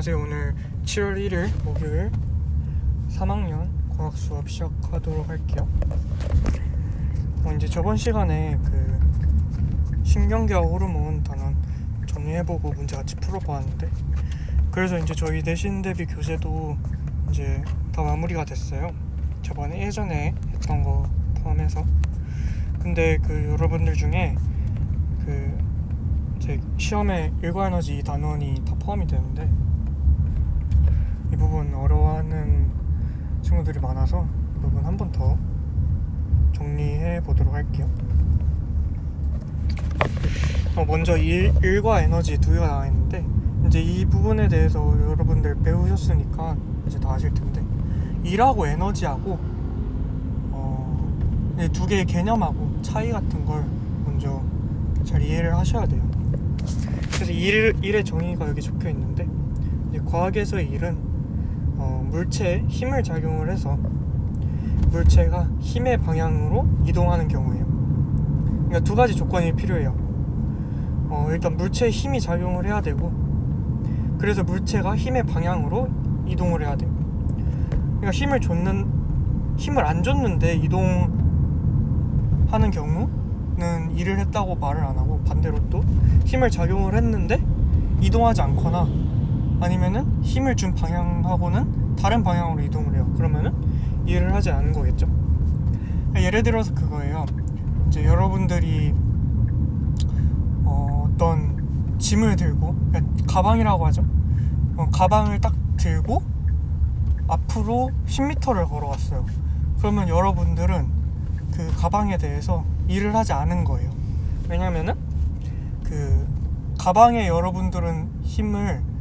안녕하세요. 오늘 7월 1일 목요일 3학년 과학 수업 시작하도록 할게요. 이제 저번 시간에 그 신경계와 호르몬 단원 정리해보고 문제 같이 풀어보았는데, 그래서 이제 저희 내신 대비 교재도 이제 다 마무리가 됐어요. 저번에 예전에 했던 거 포함해서. 근데 그 여러분들 중에 그 제 시험에 일과에너지 이 단원이 다 포함이 되는데 이 부분 어려워하는 친구들이 많아서 이 부분 한 번 더 정리해 보도록 할게요. 먼저 일과 에너지 두 개가 나와 있는데, 이제 이 부분에 대해서 여러분들 배우셨으니까 이제 다 아실 텐데, 일하고 에너지하고 두 개의 개념하고 차이 같은 걸 먼저 잘 이해를 하셔야 돼요. 그래서 일의 정의가 여기 적혀 있는데, 이제 과학에서의 일은 물체에 힘을 작용을 해서 물체가 힘의 방향으로 이동하는 경우예요. 그러니까 두 가지 조건이 필요해요. 일단 물체에 힘이 작용을 해야 되고, 그래서 물체가 힘의 방향으로 이동을 해야 돼요. 그러니까 힘을 안 줬는데 이동하는 경우는 일을 했다고 말을 안 하고, 반대로 또 힘을 작용을 했는데 이동하지 않거나 아니면은 힘을 준 방향하고는 다른 방향으로 이동을 해요. 그러면은 일을 하지 않은 거겠죠. 예를 들어서 그거예요. 이제 여러분들이 어떤 짐을 들고, 가방이라고 하죠. 가방을 딱 들고 앞으로 10m를 걸어갔어요. 그러면 여러분들은 그 가방에 대해서 일을 하지 않은 거예요. 왜냐면은 그 가방에 여러분들은 힘을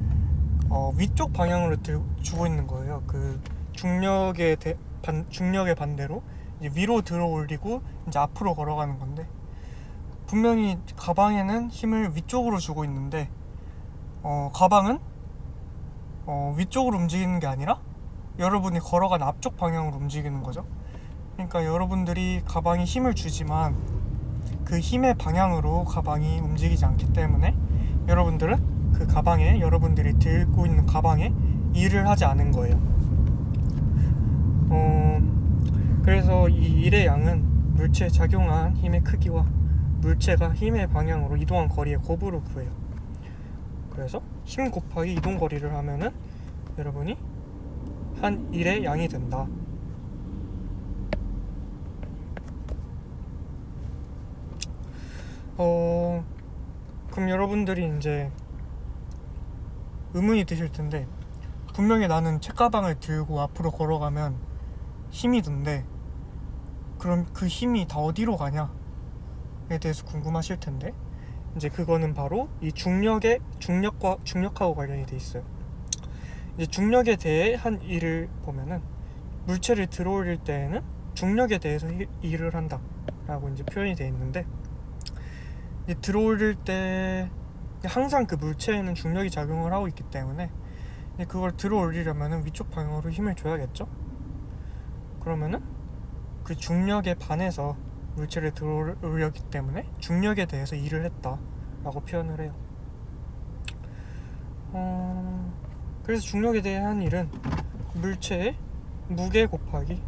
위쪽 방향으로 주고 있는 거예요. 그 중력의 반대로 이제 위로 들어 올리고 이제 앞으로 걸어가는 건데, 분명히 가방에는 힘을 위쪽으로 주고 있는데 가방은 위쪽으로 움직이는 게 아니라 여러분이 걸어간 앞쪽 방향으로 움직이는 거죠. 그러니까 여러분들이 가방에 힘을 주지만 그 힘의 방향으로 가방이 움직이지 않기 때문에 여러분들은 그 가방에, 여러분들이 들고 있는 가방에 일을 하지 않은 거예요. 그래서 이 일의 양은 물체에 작용한 힘의 크기와 물체가 힘의 방향으로 이동한 거리의 곱으로 구해요. 그래서 힘 곱하기 이동 거리를 하면은 여러분이 한 일의 양이 된다. 그럼 여러분들이 이제 의문이 드실 텐데, 분명히 나는 책가방을 들고 앞으로 걸어가면 힘이 든데 그럼 그 힘이 다 어디로 가냐에 대해서 궁금하실 텐데, 이제 그거는 바로 이 중력하고 관련이 돼 있어요. 이제 중력에 대해 한 일을 보면은 물체를 들어 올릴 때에는 중력에 대해서 일을 한다 라고 이제 표현이 돼 있는데, 이제 들어 올릴 때 항상 그 물체에는 중력이 작용을 하고 있기 때문에 그걸 들어 올리려면은 위쪽 방향으로 힘을 줘야겠죠. 그러면은 그 중력에 반해서 물체를 들어 올렸기 때문에 중력에 대해서 일을 했다 라고 표현을 해요. 그래서 중력에 대한 일은 물체의 무게 곱하기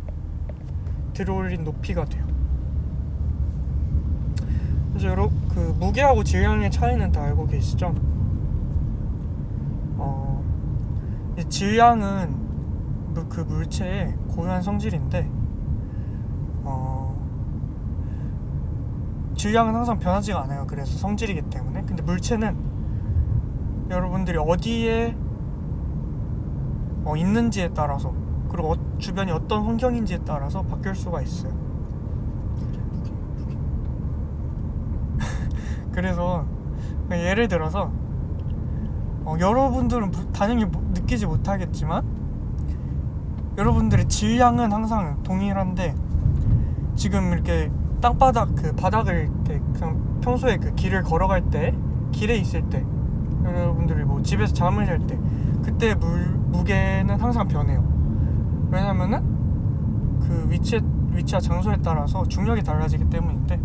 들어 올린 높이가 돼요. 이제 그 무게하고 질량의 차이는 다 알고 계시죠? 질량은 그 물체의 고유한 성질인데, 질량은 항상 변하지가 않아요. 그래서 성질이기 때문에. 근데 물체는 여러분들이 어디에 있는지에 따라서, 그리고 주변이 어떤 환경인지에 따라서 바뀔 수가 있어요. 그래서 예를 들어서 여러분들은 당연히 느끼지 못하겠지만 여러분들의 질량은 항상 동일한데, 지금 이렇게 땅바닥 그 바닥을 이렇게 그냥 평소에 그 길을 걸어갈 때, 길에 있을 때, 여러분들이 뭐 집에서 잠을 잘 때 그때 무게는 항상 변해요. 왜냐면은 그 위치와 장소에 따라서 중력이 달라지기 때문인데,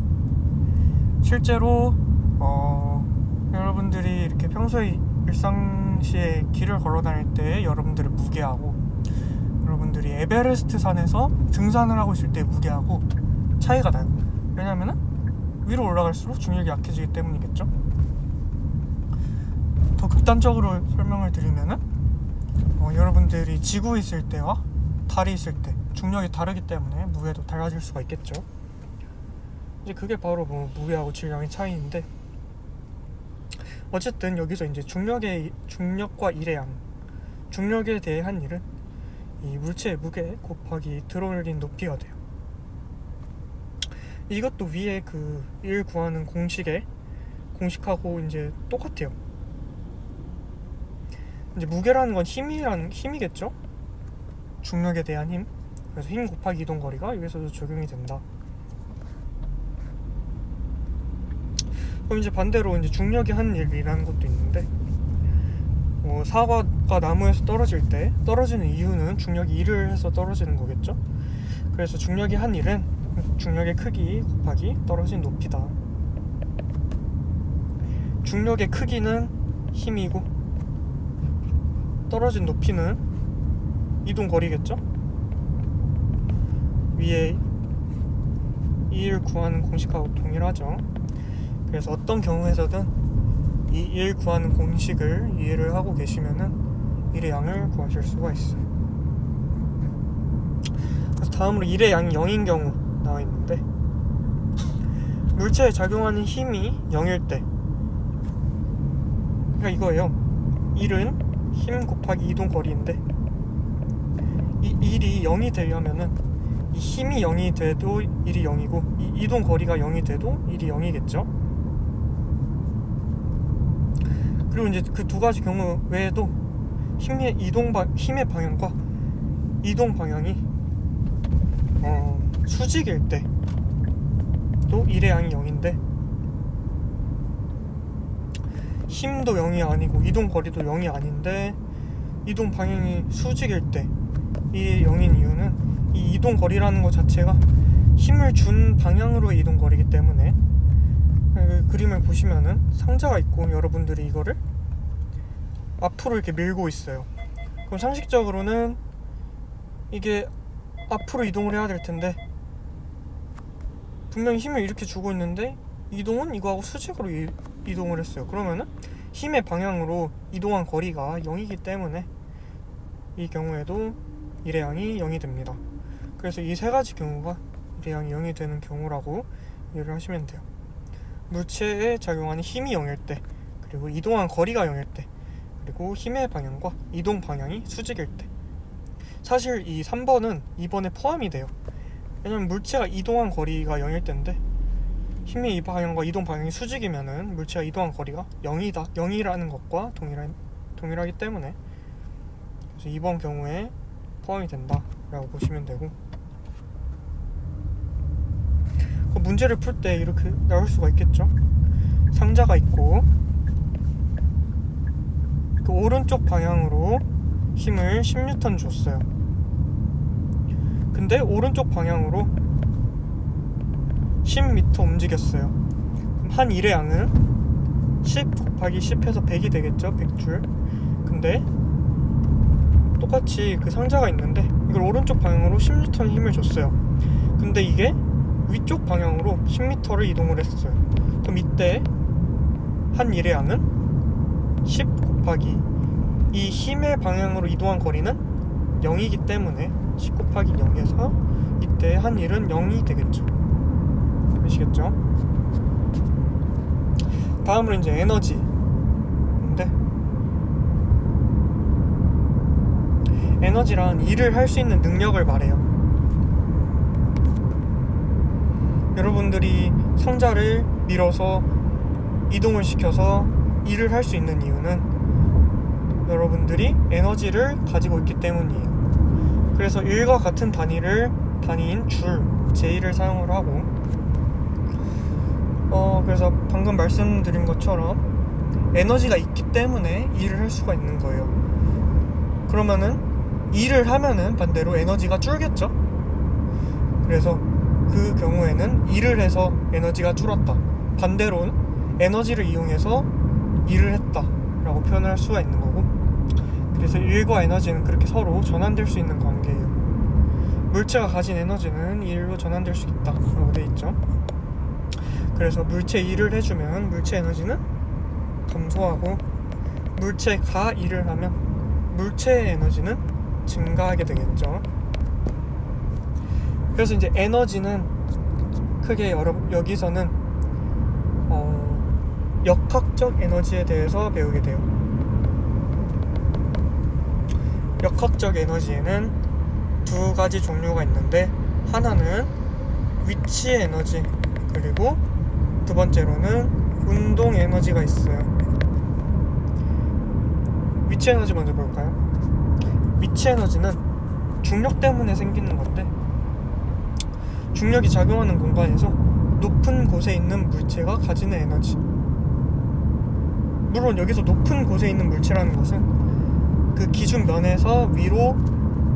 실제로 여러분들이 이렇게 평소에 일상시에 길을 걸어 다닐 때 여러분들의 무게하고 여러분들이 에베레스트 산에서 등산을 하고 있을 때 무게하고 차이가 나요. 왜냐면은 위로 올라갈수록 중력이 약해지기 때문이겠죠. 더 극단적으로 설명을 드리면은 여러분들이 지구에 있을 때와 달에 있을 때 중력이 다르기 때문에 무게도 달라질 수가 있겠죠. 이제 그게 바로 무게하고 질량의 차이인데, 어쨌든 여기서 이제 중력과 일의 양, 중력에 대한 일은 이 물체의 무게 곱하기 들어올린 높이가 돼요. 이것도 위에 그 일 구하는 공식하고 이제 똑같아요. 이제 무게라는 건 힘이겠죠? 중력에 대한 힘. 그래서 힘 곱하기 이동거리가 여기서도 적용이 된다. 그럼 이제 반대로 이제 중력이 하는 일이라는 것도 있는데, 사과가 나무에서 떨어지는 이유는 중력이 일을 해서 떨어지는 거겠죠? 그래서 중력이 한 일은 중력의 크기 곱하기 떨어진 높이다. 중력의 크기는 힘이고 떨어진 높이는 이동거리겠죠? 위에 이1 구하는 공식하고 동일하죠. 그래서 어떤 경우에서든 이 1 구하는 공식을 이해를 하고 계시면은 1의 양을 구하실 수가 있어요. 그래서 다음으로 1의 양이 0인 경우 나와 있는데, 물체에 작용하는 힘이 0일 때, 그러니까 이거예요. 1은 힘 곱하기 이동거리인데, 이 1이 0이 되려면은 이 힘이 0이 돼도 1이 0이고 이 이동거리가 0이 돼도 1이 0이겠죠. 그리고 이제 그 두 가지 경우 외에도 힘의 방향과 이동 방향이 수직일 때도 1의 양이 0인데, 힘도 0이 아니고 이동거리도 0이 아닌데 이동 방향이 수직일 때 이 0인 이유는 이 이동거리라는 것 자체가 힘을 준 방향으로의 이동거리이기 때문에, 그 그림을 보시면은 상자가 있고 여러분들이 이거를 앞으로 이렇게 밀고 있어요. 그럼 상식적으로는 이게 앞으로 이동을 해야 될 텐데 분명히 힘을 이렇게 주고 있는데 이동은 이거하고 수직으로 이동을 했어요. 그러면은 힘의 방향으로 이동한 거리가 0이기 때문에 이 경우에도 1의 양이 0이 됩니다. 그래서 이 세 가지 경우가 1의 양이 0이 되는 경우라고 이해를 하시면 돼요. 물체에 작용하는 힘이 0일 때, 그리고 이동한 거리가 0일 때, 그리고 힘의 방향과 이동 방향이 수직일 때. 사실 이 3번은 2번에 포함이 돼요. 왜냐면 물체가 이동한 거리가 0일 때인데 힘의 이 방향과 이동 방향이 수직이면은 물체가 이동한 거리가 0이라는 것과 동일하기 때문에, 그래서 이번 경우에 포함이 된다 라고 보시면 되고, 그 문제를 풀 때 이렇게 나올 수가 있겠죠. 상자가 있고 그 오른쪽 방향으로 힘을 10N 줬어요. 근데 오른쪽 방향으로 10m 움직였어요. 그럼 한 1의 양은 10 곱하기 10 해서 100이 되겠죠. 100줄. 근데 똑같이 그 상자가 있는데 이걸 오른쪽 방향으로 10N 힘을 줬어요. 근데 이게 위쪽 방향으로 10m를 이동을 했어요. 그럼 이때 한 1의 양은 10 곱하기 이 힘의 방향으로 이동한 거리는 0이기 때문에 10 곱하기 0에서 이때 한 1은 0이 되겠죠. 아시겠죠? 다음으로 이제 에너지인데, 에너지란 일을 할 수 있는 능력을 말해요. 여러분들이 상자를 밀어서 이동을 시켜서 일을 할 수 있는 이유는 여러분들이 에너지를 가지고 있기 때문이에요. 그래서 일과 같은 단위인 줄, J를 사용을 하고, 그래서 방금 말씀드린 것처럼 에너지가 있기 때문에 일을 할 수가 있는 거예요. 그러면은 일을 하면은 반대로 에너지가 줄겠죠. 그래서 그 경우에는 일을 해서 에너지가 줄었다, 반대로는 에너지를 이용해서 일을 했다 라고 표현을 할 수가 있는 거고, 그래서 일과 에너지는 그렇게 서로 전환될 수 있는 관계예요. 물체가 가진 에너지는 일로 전환될 수 있다 라고 돼 있죠. 그래서 물체 일을 해주면 물체 에너지는 감소하고, 물체가 일을 하면 물체의 에너지는 증가하게 되겠죠. 그래서 이제 에너지는 크게 여기서는 역학적 에너지에 대해서 배우게 돼요. 역학적 에너지에는 두 가지 종류가 있는데, 하나는 위치 에너지, 그리고 두 번째로는 운동 에너지가 있어요. 위치 에너지 먼저 볼까요? 위치 에너지는 중력 때문에 생기는 건데, 중력이 작용하는 공간에서 높은 곳에 있는 물체가 가지는 에너지. 물론 여기서 높은 곳에 있는 물체라는 것은 그 기준 면에서 위로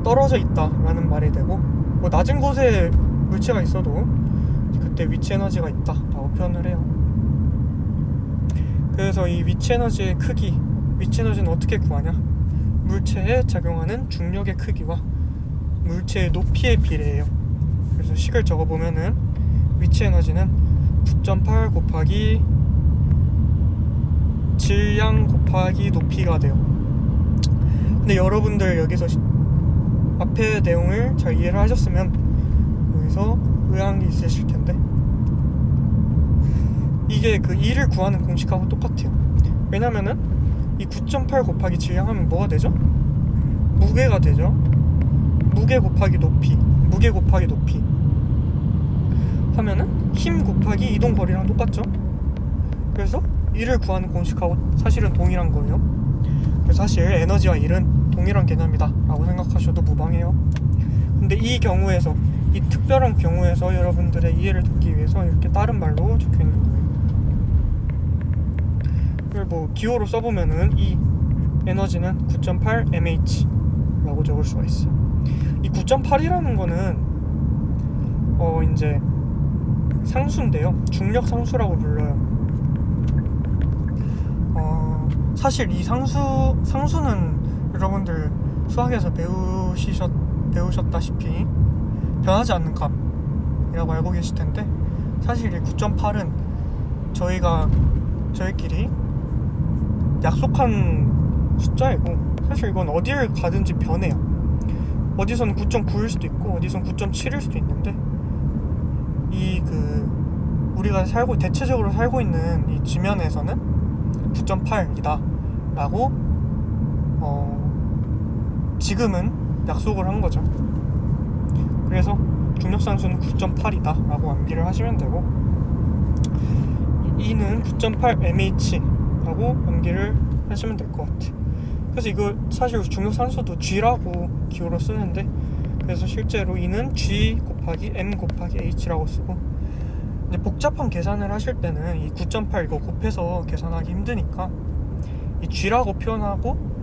떨어져 있다라는 말이 되고, 뭐 낮은 곳에 물체가 있어도 그때 위치 에너지가 있다라고 표현을 해요. 그래서 이 위치 에너지의 크기, 위치 에너지는 어떻게 구하냐? 물체에 작용하는 중력의 크기와 물체의 높이에 비례해요. 그래서 식을 적어보면은 위치 에너지는 9.8 곱하기 질량 곱하기 높이가 돼요. 근데 여러분들 여기서 앞에 내용을 잘 이해를 하셨으면 여기서 의아한 게 있으실 텐데, 이게 그 2를 구하는 공식하고 똑같아요. 왜냐면은 이 9.8 곱하기 질량 하면 뭐가 되죠? 무게가 되죠. 무게 곱하기 높이, 무게 곱하기 높이 하면은 힘 곱하기 이동 거리랑 똑같죠. 그래서 1을 구하는 공식하고 사실은 동일한 거예요. 그래서 사실 에너지와 1은 동일한 개념이다 라고 생각하셔도 무방해요. 근데 이 경우에서, 이 특별한 경우에서 여러분들의 이해를 돕기 위해서 이렇게 다른 말로 적혀있는 거예요. 그걸 뭐 기호로 써보면은 이 에너지는 9.8 mH 라고 적을 수가 있어요. 이 9.8이라는 거는 이제 상수인데요, 중력 상수라고 불러요. 사실 이 상수는 여러분들 수학에서 배우셨다시피 변하지 않는 값이라고 알고 계실 텐데, 사실 이 9.8은 저희끼리 약속한 숫자이고, 사실 이건 어디를 가든지 변해요. 어디서는 9.9일 수도 있고 어디서는 9.7일 수도 있는데, 우리가 대체적으로 살고 있는 이 지면에서는 9.8이다 라고 지금은 약속을 한 거죠. 그래서 중력상수는 9.8이다 라고 암기를 하시면 되고, E는 9.8 mH 라고 암기를 하시면 될 것 같아. 그래서 이거 사실 중력산수도 G라고 기호로 쓰는데, 그래서 실제로 E는 G 곱하기 M 곱하기 H라고 쓰고, 이제 복잡한 계산을 하실 때는 이 9.8 이거 곱해서 계산하기 힘드니까 이 G라고 표현하고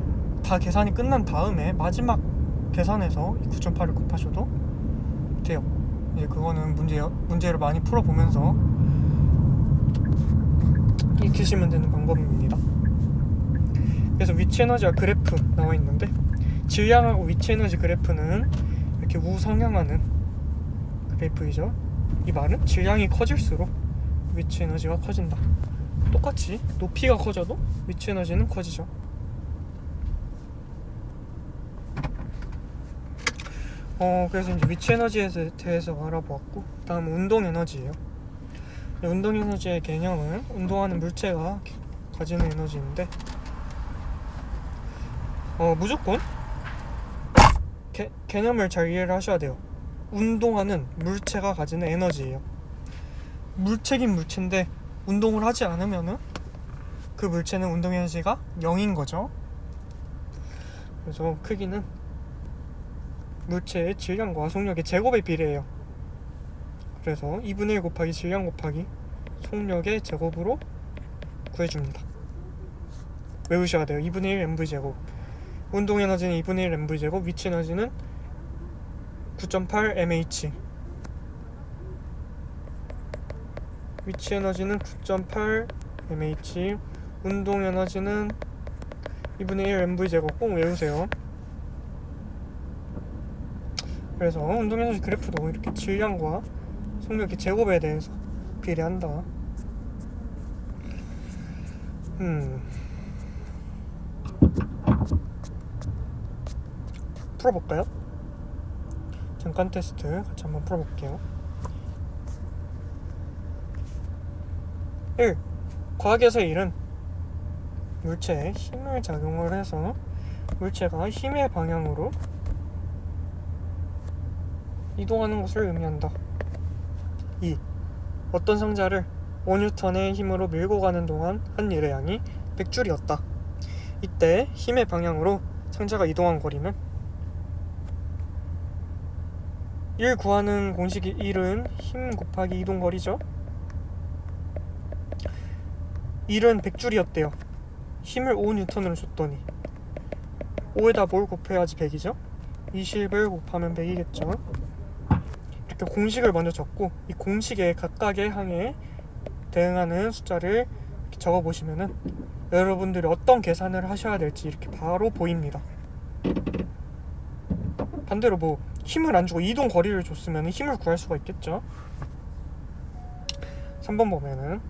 다 계산이 끝난 다음에 마지막 계산해서 이 9.8을 곱하셔도 돼요. 이제 그거는 문제를 많이 풀어보면서 익히시면 되는 방법입니다. 그래서 위치 에너지와 그래프 나와 있는데, 질량하고 위치 에너지 그래프는 이렇게 우상향하는 그래프이죠. 이 말은 질량이 커질수록 위치 에너지가 커진다. 똑같이 높이가 커져도 위치 에너지는 커지죠. 그래서 이제 위치 에너지에 대해서 알아보았고, 다음 운동 에너지예요. 운동 에너지의 개념은 운동하는 물체가 가지는 에너지인데, 무조건 개념을 잘 이해를 하셔야 돼요. 운동하는 물체가 가지는 에너지예요. 물체긴 물체인데 운동을 하지 않으면은 그 물체는 운동 에너지가 0인 거죠. 그래서 크기는 물체의 질량과 속력의 제곱에 비례해요. 그래서 2분의 1 곱하기 질량 곱하기 속력의 제곱으로 구해줍니다. 외우셔야 돼요. 2분의 1 mv제곱. 운동 에너지는 2분의 1 mv제곱, 위치 에너지는 9.8 mH. 위치 에너지는 9.8 mH, 운동 에너지는 2분의 1 mv 제곱 꼭 외우세요. 그래서 운동에너지 그래프도 이렇게 질량과 속력의 제곱에 대해서 비례한다. 풀어볼까요? 잠깐 테스트 같이 한번 풀어볼게요. 1. 과학에서 1은 물체에 힘을 작용을 해서 물체가 힘의 방향으로 이동하는 것을 의미한다. 2. 어떤 상자를 5N의 힘으로 밀고 가는 동안 한 일의 양이 100줄이었다. 이때 힘의 방향으로 상자가 이동한 거리는 1 구하는 공식이 1은 힘 곱하기 이동거리죠. 1은 100줄이었대요. 힘을 5N으로 줬더니 5에다 뭘 곱해야지 100이죠? 20을 곱하면 100이겠죠. 이렇게 공식을 먼저 적고 이 공식의 각각의 항에 대응하는 숫자를 이렇게 적어보시면은 여러분들이 어떤 계산을 하셔야 될지 이렇게 바로 보입니다. 반대로 뭐 힘을 안 주고 이동 거리를 줬으면 힘을 구할 수가 있겠죠. 3번 보면은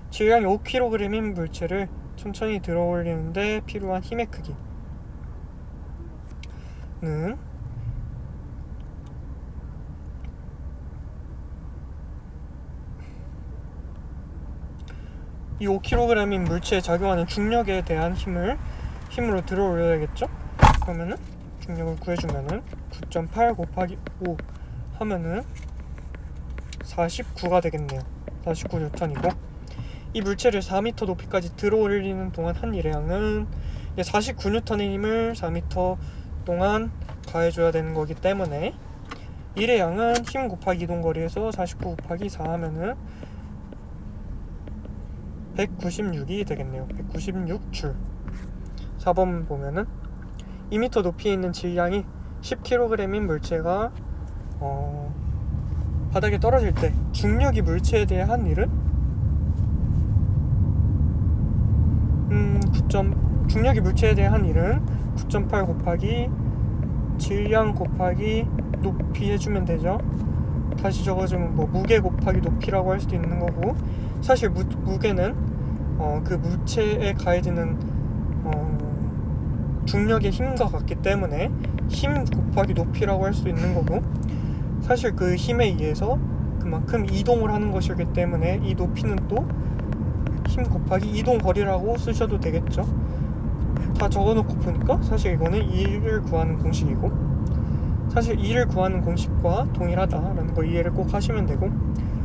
질량이 5kg인 물체를 천천히 들어 올리는데 필요한 힘의 크기는 이 5kg인 물체에 작용하는 중력에 대한 힘으로 들어 올려야겠죠? 그러면은 중력을 구해주면은 9.8 곱하기 5 하면은 49가 되겠네요. 49N이고 이 물체를 4m 높이까지 들어 올리는 동안 한 일의 양은 49N의 힘을 4m 동안 가해줘야 되는 거기 때문에 일의 양은 힘 곱하기 이동거리에서 49 곱하기 4 하면은 196이 되겠네요. 196줄. 4번 보면은 2m 높이에 있는 질량이 10kg인 물체가 바닥에 떨어질 때 중력이 물체에 대해 한 일은 중력이 물체에 대해 한 일은 9.8 곱하기 질량 곱하기 높이 해주면 되죠. 다시 적어주면 뭐 무게 곱하기 높이라고 할 수도 있는 거고, 사실 무게는 그 물체에 가해지는 중력의 힘과 같기 때문에 힘 곱하기 높이라고 할 수 있는 거고, 사실 그 힘에 의해서 그만큼 이동을 하는 것이기 때문에 이 높이는 또 힘 곱하기 이동 거리라고 쓰셔도 되겠죠. 다 적어놓고 보니까 사실 이거는 2를 구하는 공식이고, 사실 2를 구하는 공식과 동일하다라는 거 이해를 꼭 하시면 되고,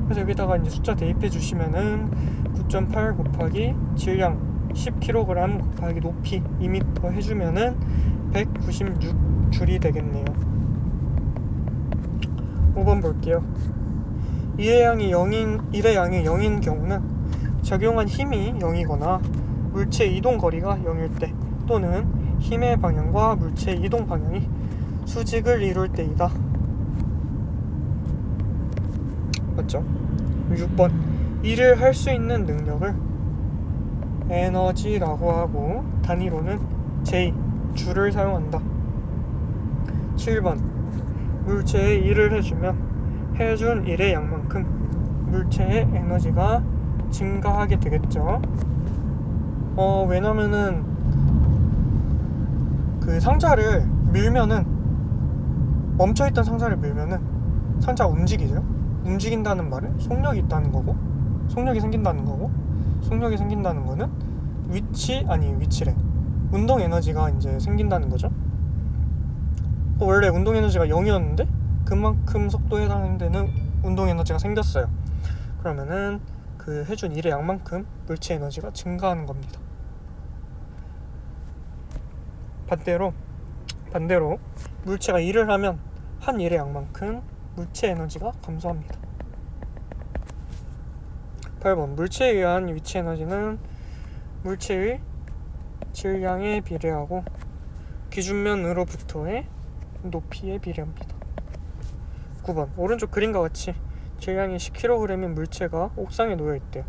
그래서 여기다가 이제 숫자 대입해 주시면은 9.8 곱하기 질량 10kg 곱하기 높이 2m 해주면은 196줄이 되겠네요. 5번 볼게요. 1의 양이 0인 경우는 적용한 힘이 0이거나 물체의 이동 거리가 0일 때, 또는 힘의 방향과 물체의 이동 방향이 수직을 이룰 때이다. 맞죠? 6번. 일을 할 수 있는 능력을 에너지라고 하고 단위로는 J, 줄을 사용한다. 7번. 물체에 일을 해주면 해준 일의 양만큼 물체의 에너지가 증가하게 되겠죠. 왜냐면은 그 상자를 밀면은, 멈춰있던 상자를 밀면은 상자가 움직이죠. 움직인다는 말은 속력이 있다는 거고, 속력이 생긴다는 거고, 속력이 생긴다는 거는 위치래. 운동 에너지가 이제 생긴다는 거죠. 원래 운동 에너지가 0이었는데 그만큼 속도에 해당되는 운동 에너지가 생겼어요. 그러면은 그 해준 일의 양만큼 물체 에너지가 증가하는 겁니다. 반대로 물체가 일을 하면 한 일의 양만큼 물체 에너지가 감소합니다. 8번. 물체에 의한 위치 에너지는 물체의 질량에 비례하고 기준면으로부터의 높이에 비례합니다. 9번. 오른쪽 그림과 같이 질량이 10kg인 물체가 옥상에 놓여 있대요.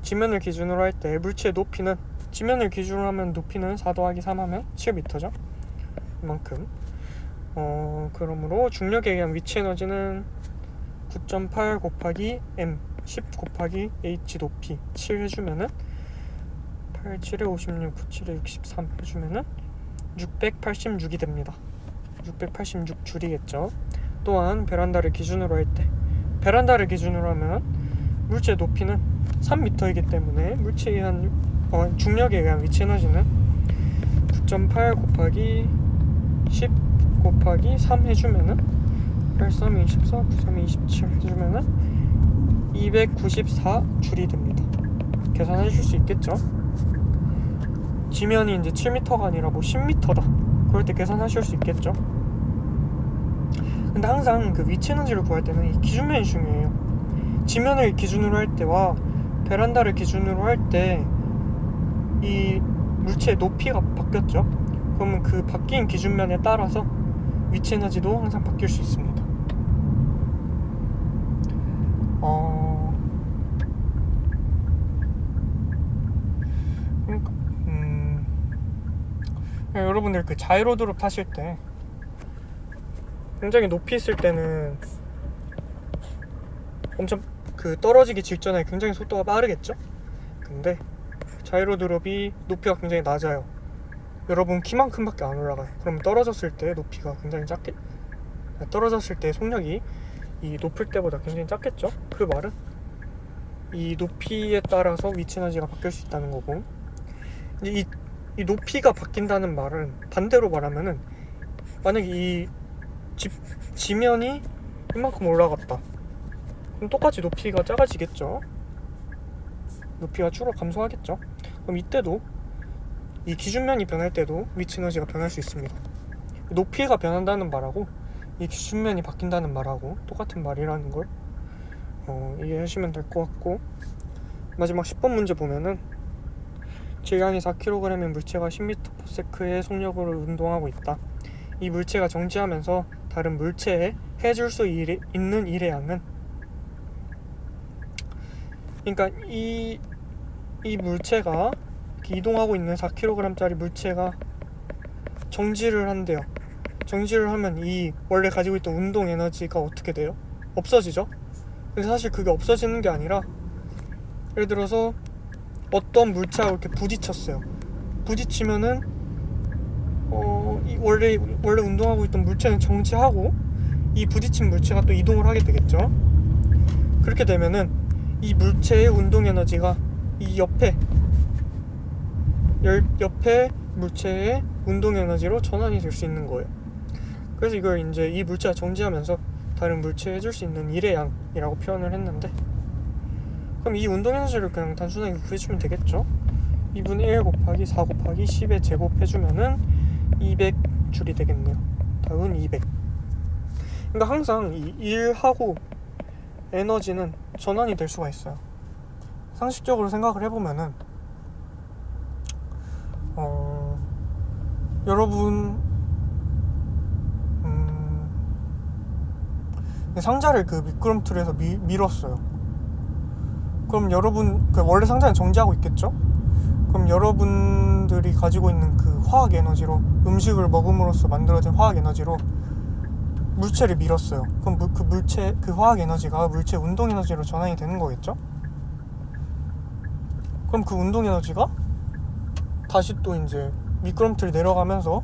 지면을 기준으로 할 때 물체의 높이는 지면을 기준으로 하면 높이는 4 더하기 3 하면 7m죠. 이만큼. 그러므로 중력에 의한 위치 에너지는 9.8 곱하기 m 10 곱하기 h 높이 7 해주면은 8, 7에 56, 9, 7에 63 해주면은 686이 됩니다. 686줄이겠죠. 또한 베란다를 기준으로 할 때, 베란다를 기준으로 하면 물체의 높이는 3m이기 때문에 물체에 의한 중력에 의한 위치 에너지는 9.8 곱하기 10 곱하기 3 해주면은 8, 3, 24, 9, 3, 27 해주면은 294줄이 됩니다. 계산하실 수 있겠죠? 지면이 이제 7m가 아니라 뭐 10m다. 그럴 때 계산하실 수 있겠죠? 근데 항상 그 위치 에너지를 구할 때는 이 기준면이 중요해요. 지면을 기준으로 할 때와 베란다를 기준으로 할 때 이 물체의 높이가 바뀌었죠. 그러면 그 바뀐 기준면에 따라서 위치 에너지도 항상 바뀔 수 있습니다. 그러니까 여러분들 그 자이로드롭 타실 때 굉장히 높이 있을 때는 엄청 그 떨어지기 직전에 굉장히 속도가 빠르겠죠? 근데 자이로드롭이 높이가 굉장히 낮아요. 여러분 키만큼밖에 안 올라가요. 그럼 떨어졌을 때 높이가 굉장히 떨어졌을 때 속력이 이 높을 때보다 굉장히 작겠죠? 그 말은 이 높이에 따라서 위치 에너지가 바뀔 수 있다는 거고, 이 높이가 바뀐다는 말은 반대로 말하면은 만약에 이 지면이 이만큼 올라갔다. 그럼 똑같이 높이가 작아지겠죠? 높이가 줄어 감소하겠죠? 그럼 이때도 이 기준면이 변할 때도 위치 에너지가 변할 수 있습니다. 높이가 변한다는 말하고 이 기준면이 바뀐다는 말하고 똑같은 말이라는 걸 이해하시면 될 것 같고, 마지막 10번 문제 보면은 질량이 4kg인 물체가 10m/s의 속력으로 운동하고 있다. 이 물체가 정지하면서 다른 물체에 해줄 수 있는 일의 양은, 그러니까 이 물체가 이동하고 있는 4kg짜리 물체가 정지를 한대요. 정지를 하면 이 원래 가지고 있던 운동 에너지가 어떻게 돼요? 없어지죠? 근데 사실 그게 없어지는 게 아니라, 예를 들어서 어떤 물체하고 이렇게 부딪혔어요. 부딪히면은 이 원래 운동하고 있던 물체는 정지하고 이 부딪힌 물체가 또 이동을 하게 되겠죠. 그렇게 되면은 이 물체의 운동 에너지가 이 옆에 물체의 운동 에너지로 전환이 될 수 있는 거예요. 그래서 이걸 이제 이 물체가 정지하면서 다른 물체에 해줄 수 있는 일의 양이라고 표현을 했는데, 그럼 이 운동 에너지를 그냥 단순하게 구해주면 되겠죠. 2분의 1 곱하기 4 곱하기 10의 제곱 해주면은 200줄이 되겠네요. 답은 200. 그러니까 항상 이 일하고 에너지는 전환이 될 수가 있어요. 상식적으로 생각을 해보면은 여러분 상자를 그 미끄럼틀에서 밀었어요. 그럼 여러분 원래 상자는 정지하고 있겠죠? 그럼 여러분들이 가지고 있는 그 화학 에너지로, 음식을 먹음으로써 만들어진 화학 에너지로 물체를 밀었어요. 그럼 그 화학 에너지가 물체 운동 에너지로 전환이 되는 거겠죠? 그럼 그 운동 에너지가 다시 또 이제 미끄럼틀 내려가면서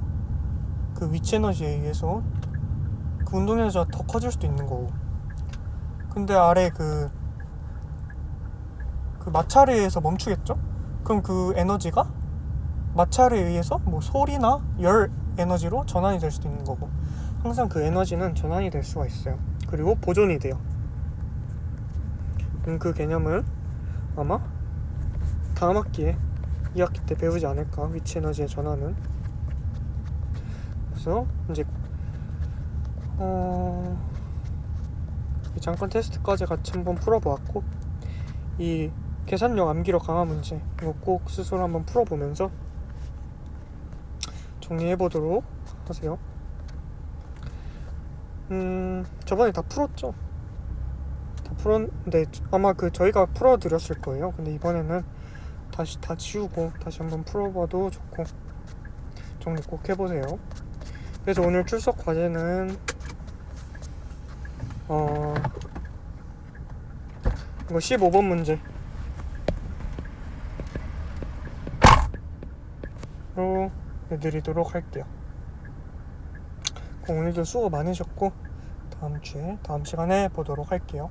그 위치 에너지에 의해서 그 운동 에너지가 더 커질 수도 있는 거고, 근데 아래 그 마찰에 의해서 멈추겠죠? 그럼 그 에너지가 마찰에 의해서 뭐 소리나 열 에너지로 전환이 될 수도 있는 거고, 항상 그 에너지는 전환이 될 수가 있어요. 그리고 보존이 돼요. 그 개념을 아마 다음 학기에 2학기 때 배우지 않을까, 위치 에너지의 전환은. 그래서 이제 잠깐 테스트까지 같이 한번 풀어보았고, 이 계산력 암기력 강화 문제 이거 꼭 스스로 한번 풀어보면서 정리해보도록 하세요. 저번에 다 풀었죠? 다 풀었는데 아마 저희가 풀어드렸을 거예요. 근데 이번에는 다시 다 지우고 다시 한번 풀어봐도 좋고 정리 꼭 해보세요. 그래서 오늘 출석 과제는 이거 15번 문제 로 내드리도록 할게요. 오늘도 수고 많으셨고 다음 시간에 보도록 할게요.